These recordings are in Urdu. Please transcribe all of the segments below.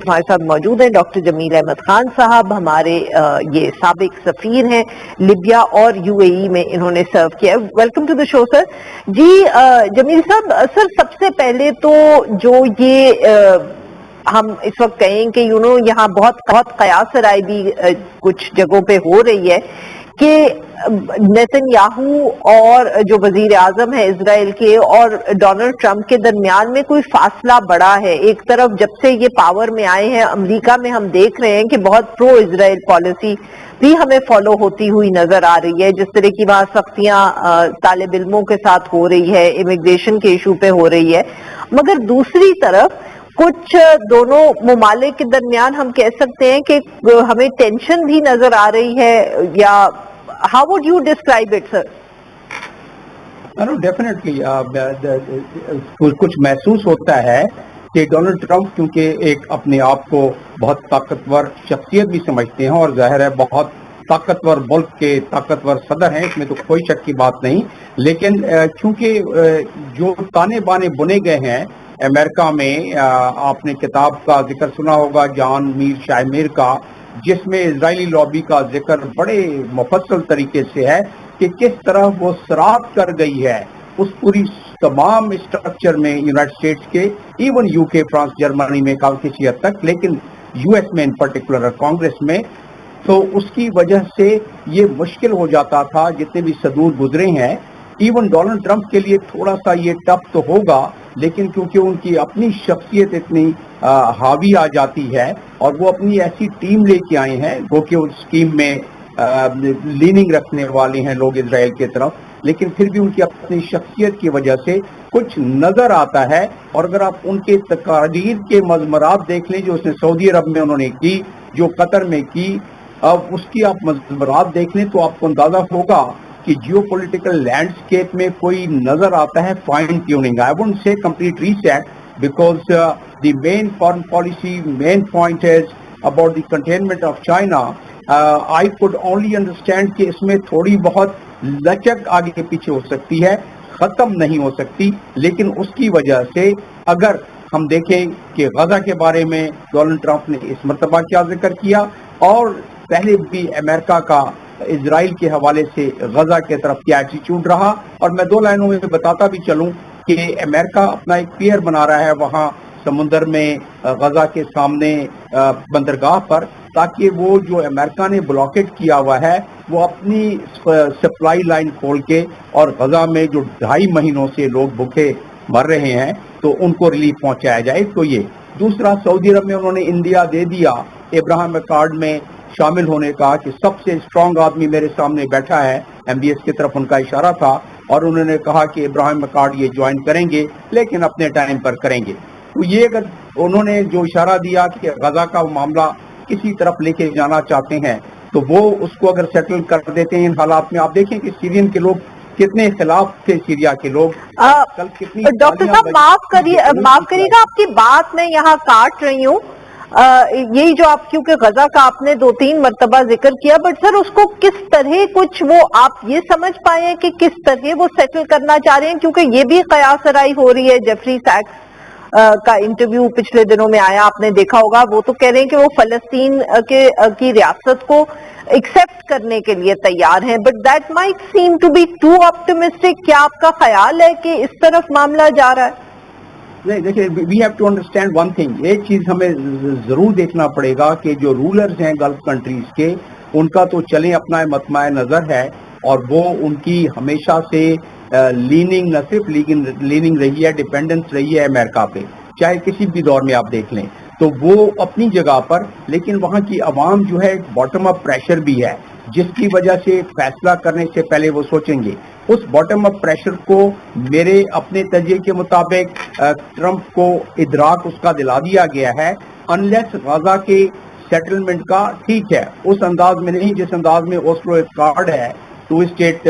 ہمارے ساتھ موجود ہیں ڈاکٹر جمیل احمد خان صاحب. ہمارے یہ سابق سفیر ہیں لیبیا اور یو اے ای میں انہوں نے سرو کیا. ویلکم ٹو دا شو سر. جی جمیل صاحب، سر سب سے پہلے تو جو یہ ہم اس وقت کہیں کہ یہاں بہت قیاس رائے بھی کچھ جگہوں پہ ہو رہی ہے کہ نیتن یاہو اور جو وزیر اعظم ہے اسرائیل کے اور ڈونلڈ ٹرمپ کے درمیان میں کوئی فاصلہ بڑا ہے. ایک طرف جب سے یہ پاور میں آئے ہیں امریکہ میں ہم دیکھ رہے ہیں کہ بہت پرو اسرائیل پالیسی بھی ہمیں فالو ہوتی ہوئی نظر آ رہی ہے، جس طرح کی وہاں سختیاں طالب علموں کے ساتھ ہو رہی ہے، امیگریشن کے ایشو پہ ہو رہی ہے. مگر دوسری طرف کچھ دونوں ممالک کے درمیان ہم کہہ سکتے ہیں کہ ہمیں ٹینشن بھی نظر آ رہی ہے، یا how would you describe it, sir? Definitely کچھ محسوس ہوتا ہے کہ ڈونلڈ ٹرمپ کیونکہ ایک اپنے آپ کو بہت طاقتور شخصیت بھی سمجھتے ہیں، اور ظاہر ہے بہت طاقتور ملک کے طاقتور صدر ہیں، اس میں تو کوئی شک کی بات نہیں. لیکن چونکہ جو تانے بانے بنے گئے ہیں امریکہ میں، آپ نے کتاب کا ذکر سنا ہوگا جان میر شائمیر کا، جس میں اسرائیلی لابی کا ذکر بڑے مفصل طریقے سے ہے کہ کس طرح وہ سراب کر گئی ہے اس پوری تمام اسٹرکچر میں یونائٹڈ اسٹیٹس کے، ایون یو کے، فرانس، جرمنی میں کسی حد تک، لیکن یو ایس میں ان پرٹیکولر کانگریس میں. تو اس کی وجہ سے یہ مشکل ہو جاتا تھا جتنے بھی صدور گزرے ہیں. ایون ڈونلڈ ٹرمپ کے لیے تھوڑا سا یہ ٹف تو ہوگا، لیکن کیونکہ ان کی اپنی شخصیت اتنی حاوی آ جاتی ہے اور وہ اپنی ایسی ٹیم لے کے آئے ہیں وہ کہ اس ٹیم میں لیننگ رکھنے والے ہیں لوگ اسرائیل کی طرف، لیکن پھر بھی ان کی اپنی شخصیت کی وجہ سے کچھ نظر آتا ہے. اور اگر آپ ان کے تقاریر کے مضمرات دیکھ لیں جو اس نے سعودی عرب میں انہوں نے کی، جو قطر میں کی، اب اس کی آپ مضمرات دیکھ لیں تو آپ کو اندازہ ہوگا کہ جیو پولیٹیکل لینڈسکیپ میں کوئی نظر آتا ہے fine tuning. I wouldn't say complete reset because the main foreign policy, main point is about the containment of China. I could only understand کہ اس میں تھوڑی بہت لچک آگے پیچھے ہو سکتی ہے، ختم نہیں ہو سکتی. لیکن اس کی وجہ سے اگر ہم دیکھیں کہ غزہ کے بارے میں ڈونلڈ ٹرمپ نے اس مرتبہ کیا ذکر کیا، اور پہلے بھی امریکہ کا اسرائیل کے حوالے سے غزہ کے طرف کیا ایٹیچیوڈ رہا. اور میں دو لائنوں میں بتاتا بھی چلوں کہ امریکہ اپنا ایک پیئر بنا رہا ہے وہاں سمندر میں غزہ کے سامنے بندرگاہ پر، تاکہ وہ جو امریکہ نے بلاکیٹ کیا ہوا ہے وہ اپنی سپلائی لائن کھول کے، اور غزہ میں جو 2.5 مہینوں سے لوگ بھوکے مر رہے ہیں تو ان کو ریلیف پہنچایا جائے. تو یہ دوسرا، سعودی عرب میں انہوں نے انڈیا دے دیا ابراہیم اکارڈ میں شامل ہونے کا، کہ سب سے اسٹرانگ آدمی میرے سامنے بیٹھا ہے، ایم بی ایس کی طرف ان کا اشارہ تھا، اور انہوں نے کہا کہ ابراہیم اکارڈ یہ جوائن کریں گے لیکن اپنے ٹائم پر کریں گے. تو یہ اگر انہوں نے جو اشارہ دیا کہ غزہ کا معاملہ کسی طرف لے کے جانا چاہتے ہیں تو وہ اس کو اگر سیٹل کر دیتے ہیں ان حالات میں. آپ دیکھیں کہ سیرین کے لوگ کتنے خلاف تھے، سیریا کے لوگ. ڈاکٹر صاحب معاف کریے گا، آپ کی بات میں یہاں کاٹ رہی ہوں. یہی جو آپ، کیونکہ غزہ کا آپ نے 2-3 مرتبہ ذکر کیا، بٹ سر اس کو کس طرح کچھ وہ آپ یہ سمجھ پائے ہیں کہ کس طرح وہ سیٹل کرنا چاہ رہے ہیں؟ کیونکہ یہ بھی قیاس آرائی ہو رہی ہے. جیفری سیکس کا انٹرویو پچھلے دنوں میں آیا، آپ نے دیکھا ہوگا، وہ تو کہہ رہے ہیں کہ وہ فلسطین کی ریاست کو ایکسپٹ کرنے کے لیے تیار ہیں، but that might seem to be too optimistic. کیا آپ کا خیال ہے کہ اس طرف معاملہ جا رہا ہے؟ نہیں، دیکھیں، we have to understand one thing. ایک چیز ہمیں ضرور دیکھنا پڑے گا کہ جو رولرز ہیں گلف کنٹریز کے، ان کا تو چلیں اپنا مطمع نظر ہے، اور وہ ان کی ہمیشہ سے لیننگ نہ صرف لیننگ رہی ہے، ڈیپینڈنس رہی ہے امریکہ پہ، چاہے کسی بھی دور میں آپ دیکھ لیں. تو وہ اپنی جگہ پر، لیکن وہاں کی عوام جو ہے باٹم اپ پریشر بھی ہے، جس کی وجہ سے فیصلہ کرنے سے پہلے وہ سوچیں گے. اس باٹم اپ پریشر کو میرے اپنے تجزیے کے مطابق ٹرمپ کو ادراک اس کا دلا دیا گیا ہے. انلیس غزہ کے سیٹلمنٹ کا، ٹھیک ہے، اس انداز میں نہیں جس انداز میں اوسلو ایکارڈ ہے، 2 اسٹیٹ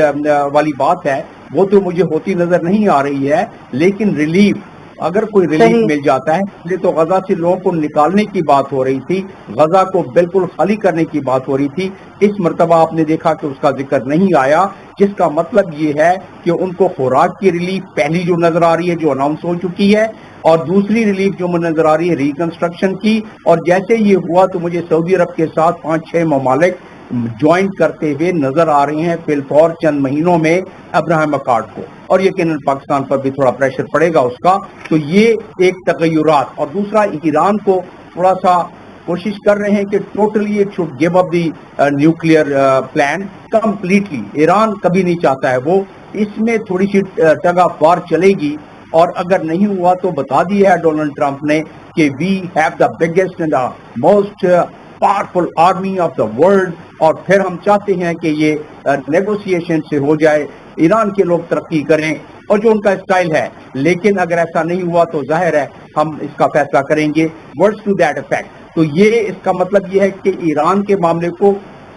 والی بات ہے، وہ تو مجھے ہوتی نظر نہیں آ رہی ہے. لیکن ریلیف اگر کوئی ریلیف مل جاتا ہے. یہ تو غزہ سے لوگوں کو نکالنے کی بات ہو رہی تھی, غزہ کو بالکل خالی کرنے کی بات ہو رہی تھی. اس مرتبہ آپ نے دیکھا کہ اس کا ذکر نہیں آیا, جس کا مطلب یہ ہے کہ ان کو خوراک کی ریلیف پہلی جو نظر آ رہی ہے, جو اناؤنس ہو چکی ہے, اور دوسری ریلیف جو نظر آ رہی ہے ریکنسٹرکشن کی. اور جیسے یہ ہوا تو مجھے سعودی عرب کے ساتھ 5-6 ممالک جوائن کرتے ہوئے نظر آ رہے ہیں فی الفور چند مہینوں میں ابراہیم اکارڈ کو, اور یقیناً پاکستان پر بھی تھوڑا پریشر پڑے گا اس کا. تو یہ ایک تغیرات. اور دوسرا, ایران کو تھوڑا سا کوشش کر رہے ہیں کہ totally it should give up the nuclear plan completely. Iran کبھی نہیں چاہتا ہے وہ, اس میں تھوڑی سی ٹگ آف وار چلے گی. اور اگر نہیں ہوا تو بتا دیا ہے ڈونلڈ ٹرمپ نے کہ we have the biggest and the most powerful army of the world, اور پھر ہم چاہتے ہیں کہ یہ نیگوسیشن سے ہو جائے, ایران کے لوگ ترقی کریں, اور جو ان کا اسٹائل ہے. لیکن اگر ایسا نہیں ہوا تو ظاہر ہے ہم اس کا فیصلہ کریں گے ورڈز ٹو دیٹ افیکٹ. تو یہ اس کا مطلب یہ ہے کہ ایران کے معاملے کو,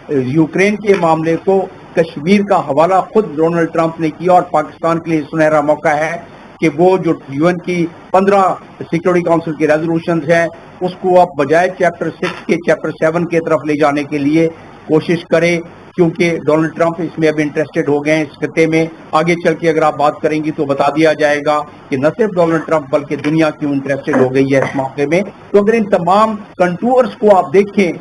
یوکرین کے معاملے کو, کشمیر کا حوالہ خود ڈونلڈ ٹرمپ نے کیا, اور پاکستان کے لیے سنہرا موقع ہے کہ وہ جو UN کی 15 سیکورٹی کاؤنسل کی ریزولوشنز ہیں اس کو اب بجائے چیپٹر 6 کے چیپٹر 7 کی طرف لے جانے کے لیے کوشش کرے, کیونکہ ڈونلڈ ٹرمپ اس میں اب انٹرسٹڈ ہو گئے ہیں اس خطے میں. آگے چل کے اگر آپ بات کریں گی تو بتا دیا جائے گا کہ نہ صرف ڈونلڈ ٹرمپ بلکہ دنیا کیوں انٹرسٹڈ ہو گئی ہے اس موقع میں. تو اگر ان تمام کنٹورز کو آپ دیکھیں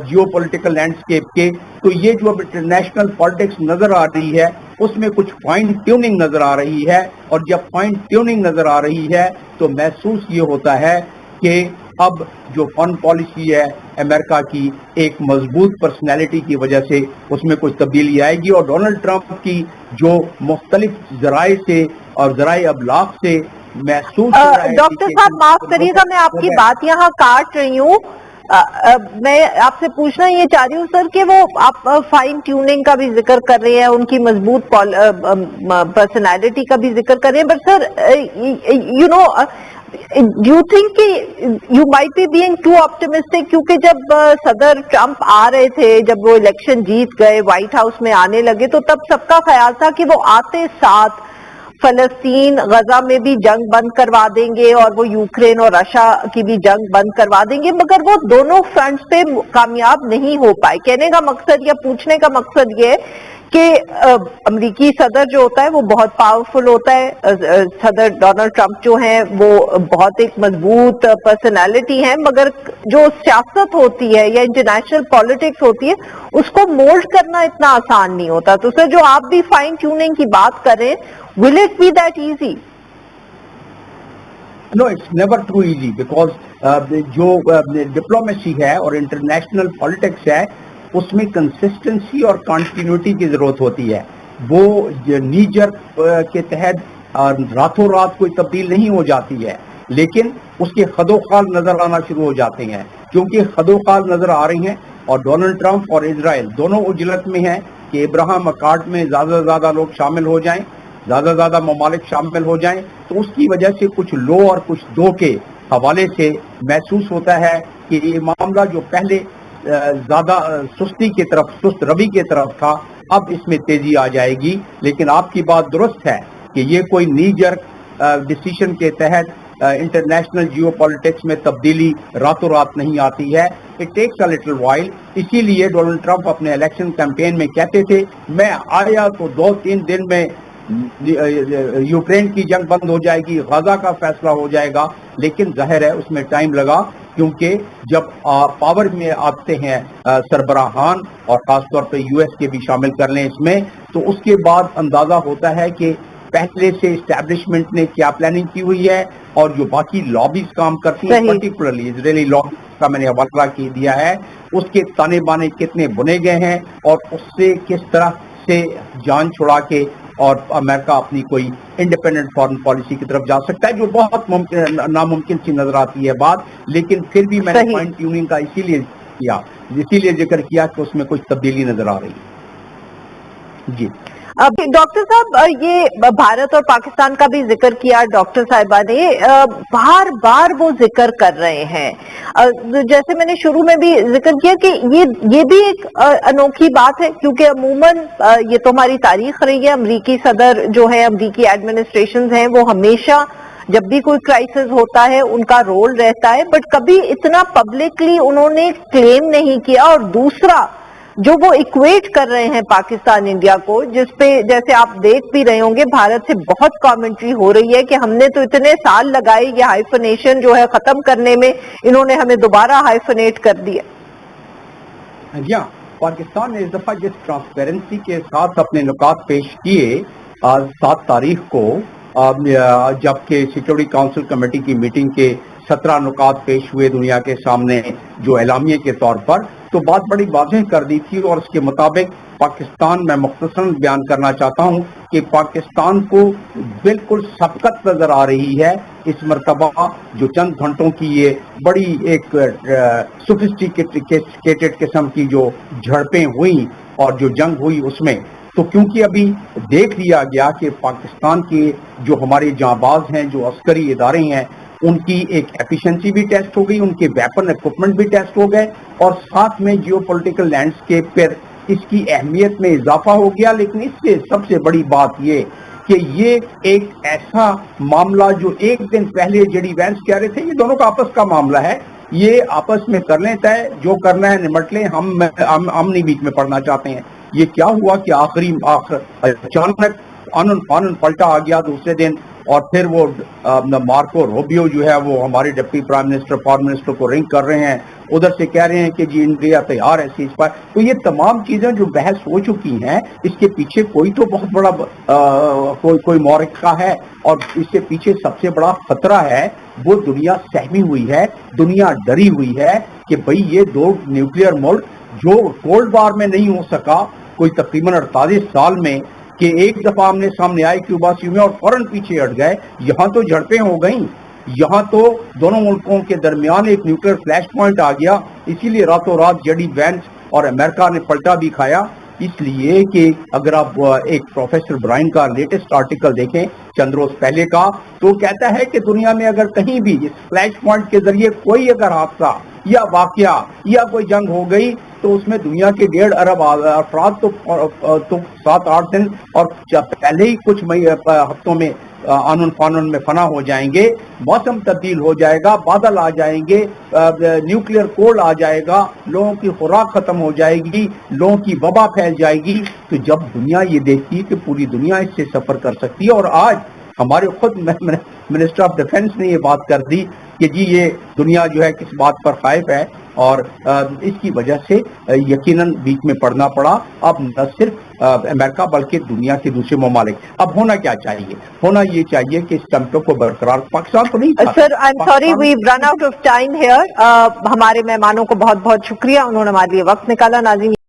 جیو پولیٹیکل لینڈسکیپ کے, تو یہ جو اب انٹرنیشنل پالیٹکس نظر آ رہی ہے اس میں کچھ فائن ٹیوننگ نظر آ رہی ہے. اور جب فائن ٹیوننگ نظر آ رہی ہے تو محسوس یہ ہوتا ہے کہ اب جو فارن پالیسی ہے امریکہ کی ایک مضبوط پرسنالٹی کی وجہ سے اس میں کچھ تبدیلی آئے گی. اور ڈونلڈ ٹرمپ کی جو مختلف ذرائع سے اور ذرائع ابلاغ سے محسوس ہو رہا ہے. ڈاکٹر صاحب معاف کریے گا, میں آپ کی بات یہاں کاٹ رہی ہوں. میں آپ سے پوچھنا یہ چاہ رہی ہوں سر کہ وہ آپ فائن ٹیوننگ کا بھی ذکر کر رہے ہیں, ان کی مضبوط پرسنالٹی کا بھی ذکر کر رہے ہیں, but sir you know do you think کہ you might be being too optimistic, کیونکہ جب صدر ٹرمپ آ رہے تھے, جب وہ الیکشن جیت گئے, وائٹ ہاؤس میں آنے لگے, تو تب سب کا خیال تھا کہ وہ آتے ساتھ فلسطین غزہ میں بھی جنگ بند کروا دیں گے اور وہ یوکرین اور رشیا کی بھی جنگ بند کروا دیں گے, مگر وہ دونوں فرنٹس پہ کامیاب نہیں ہو پائے. کہنے کا مقصد یا پوچھنے کا مقصد یہ ہے کہ امریکی صدر جو ہوتا ہے وہ بہت پاورفل ہوتا ہے, صدر ڈونلڈ ٹرمپ جو ہیں وہ بہت ایک مضبوط پرسنالٹی ہیں, مگر جو سیاست ہوتی ہے یا انٹرنیشنل پالیٹکس ہوتی ہے اس کو مولڈ کرنا اتنا آسان نہیں ہوتا. تو سر جو آپ بھی فائن ٹیوننگ کی بات کریں, will it be that easy? No, it's never too easy because جو ڈپلومیسی ہے اور انٹرنیشنل پالیٹکس ہے اس میں کنسسٹنسی اور کنٹینیوٹی کی ضرورت ہوتی ہے. وہ نیجر کے تحت راتوں رات کوئی تبدیل نہیں ہو جاتی ہے, لیکن اس کے خد و خال نظر آنا شروع ہو جاتے ہیں, کیونکہ خد و خال نظر آ رہی ہیں. اور ڈونلڈ ٹرمپ اور اسرائیل دونوں اجلت میں ہیں کہ ابراہیم اکارڈ میں زیادہ سے زیادہ لوگ شامل ہو جائیں, زیادہ سے زیادہ ممالک شامل ہو جائیں. تو اس کی وجہ سے کچھ لو اور کچھ دو کے حوالے سے محسوس ہوتا ہے کہ یہ معاملہ جو پہلے زیادہ سستی کی طرف, سست روی کی طرف تھا, اب اس میں تیزی آ جائے گی. لیکن آپ کی بات درست ہے کہ یہ کوئی نی جرک ڈیسیشن کے تحت انٹرنیشنل جیو پالیٹکس میں تبدیلی راتوں رات نہیں آتی ہے. It takes a little while. اسی لیے ڈونلڈ ٹرمپ اپنے الیکشن کیمپین میں کہتے تھے میں آیا تو 2-3 دن میں یوکرین کی جنگ بند ہو جائے گی, غزہ کا فیصلہ ہو جائے گا. لیکن ظاہر ہے اس میں ٹائم لگا, کیونکہ جب پاور میں آتے ہیں سربراہان اور خاص طور پہ US کے بھی شامل کر لیں اس میں, تو اس کے بعد اندازہ ہوتا ہے کہ پہلے سے اسٹیبلشمنٹ نے کیا پلاننگ کی ہوئی ہے, اور جو باقی لابیز کام کرتی ہیں پرٹیکولرلی اسرائیلی لابی کا میں نے حوالہ دیا ہے, اس کے تانے بانے کتنے بنے گئے ہیں اور اس سے کس طرح سے جان چھڑا کے اور امریکہ اپنی کوئی انڈیپینڈنٹ فارن پالیسی کی طرف جا سکتا ہے, جو بہت ناممکن سی نظر آتی ہے بات. لیکن پھر بھی میں نے فائن ٹیوننگ کا اسی لیے ذکر کیا کہ اس میں کچھ تبدیلی نظر آ رہی ہے. جی ڈاکٹر صاحب, یہ بھارت اور پاکستان کا بھی ذکر کیا ڈاکٹر صاحبہ نے, بار بار وہ ذکر کر رہے ہیں. جیسے میں نے شروع میں بھی ذکر کیا کہ یہ بھی ایک انوکھی بات ہے, کیونکہ عموماً یہ تو ہماری تاریخ رہی ہے, امریکی صدر جو ہے, امریکی ایڈمنسٹریشنز ہیں, وہ ہمیشہ جب بھی کوئی کرائسس ہوتا ہے ان کا رول رہتا ہے, بٹ کبھی اتنا پبلکلی انہوں نے کلیم نہیں کیا. اور دوسرا جو وہ ایکویٹ کر رہے ہیں پاکستان انڈیا کو, جس پہ جیسے آپ دیکھ بھی رہے ہوں گے بھارت سے بہت کامنٹری ہو رہی ہے کہ ہم نے تو اتنے سال لگائے یہ ہائفنیشن جو ہے ختم کرنے میں, انہوں نے ہمیں دوبارہ ہائفنیٹ کر دیا. جی ہاں, پاکستان نے اس دفعہ جس ٹرانسپیرنسی کے ساتھ اپنے نکات پیش کیے 7 تاریخ کو, جبکہ سیکورٹی کونسل کمیٹی کی میٹنگ کے 17 نکات پیش ہوئے دنیا کے سامنے جو اعلامیے کے طور پر, تو بات بڑی واضح کر دی تھی. اور اس کے مطابق پاکستان, میں مختصراً بیان کرنا چاہتا ہوں کہ پاکستان کو بالکل سبقت نظر آ رہی ہے اس مرتبہ جو چند گھنٹوں کی یہ بڑی ایک سوفسٹیکیٹڈ قسم کی جو جھڑپیں ہوئیں اور جو جنگ ہوئی اس میں. تو کیونکہ ابھی دیکھ لیا گیا کہ پاکستان کے جو ہمارے جانباز ہیں, جو عسکری ادارے ہیں, ان کی ایک ایفیشنسی بھی ٹیسٹ ہو گئی, ان کے ویپن ایکوپمنٹ بھی ٹیسٹ ہو گئے, اور ساتھ میں جیو پولیٹیکل لینڈسکیپ پر اس کی اہمیت میں اضافہ ہو گیا. لیکن اس سے سب سے بڑی بات یہ کہ یہ ایک ایسا معاملہ جو ایک دن پہلے جے ڈی وینس کہہ رہے تھے یہ دونوں کا آپس کا معاملہ ہے, یہ آپس میں کر لیں طے, جو کرنا ہے نمٹ لیں, ہم نہیں بیچ میں پڑنا چاہتے ہیں. یہ کیا ہوا کہ اچانک فانن پلٹا آ گیا دوسرے دن, اور پھر وہ مارکو روبیو جو ہے وہ ہمارے deputy prime minister foreign minister کو رنگ کر رہے ہیں, ادھر سے کہہ رہے ہیں کہ جی انڈیا تیار ہے سیز فائر. تو یہ تمام چیزیں جو بحث ہو چکی ہیں, اس کے پیچھے کوئی تو بہت بڑا کوئی مورخہ ہے, اور اس کے پیچھے سب سے بڑا خطرہ ہے وہ دنیا سہمی ہوئی ہے, دنیا ڈری ہوئی ہے کہ بھئی یہ 2 نیوکلیئر ملک جو کولڈ وار میں نہیں ہو سکا کوئی تقریباً 48 سال میں, کہ ایک دفعہ آمنے سامنے آئے کیوبا سی میں اور فوراً پیچھے ہٹ گئے, یہاں تو جھڑپیں ہو گئیں, یہاں تو دونوں ملکوں کے درمیان ایک نیوکلیئر فلیش پوائنٹ آ گیا. اسی لیے راتوں رات جے ڈی وینس اور امریکہ نے پلٹا بھی کھایا. اس لیے کہ اگر آپ ایک پروفیسر برائن کا لیٹسٹ آرٹیکل دیکھیں چند روز پہلے کا, تو کہتا ہے کہ دنیا میں اگر کہیں بھی اس فلیش پوائنٹ کے ذریعے کوئی اگر حادثہ یا واقعہ یا کوئی جنگ ہو گئی تو اس میں دنیا کے 1.5 ارب افراد تو 7-8 دن اور پہلے ہی کچھ ہفتوں میں آنن فانن میں فنا ہو جائیں گے, موسم تبدیل ہو جائے گا, بادل آ جائیں گے, نیوکلیئر کوڈ آ جائے گا, لوگوں کی خوراک ختم ہو جائے گی, لوگوں کی وبا پھیل جائے گی. تو جب دنیا یہ دیکھتی ہے کہ پوری دنیا اس سے سفر کر سکتی ہے, اور آج ہمارے خود منسٹر آف ڈیفنس نے یہ بات کر دی کہ جی یہ دنیا جو ہے کس بات پر خائف ہے, اور اس کی وجہ سے یقیناً بیچ میں پڑنا پڑا. اب نہ صرف امریکہ بلکہ دنیا کے دوسرے ممالک, اب ہونا کیا چاہیے, ہونا یہ چاہیے کہ اس ٹیمپو کو برقرار, پاکستان تو نہیں تھا. Sir I am sorry we run out of time here. ہمارے مہمانوں کو بہت بہت شکریہ, انہوں نے ہمارے لیے وقت نکالا. ناظرین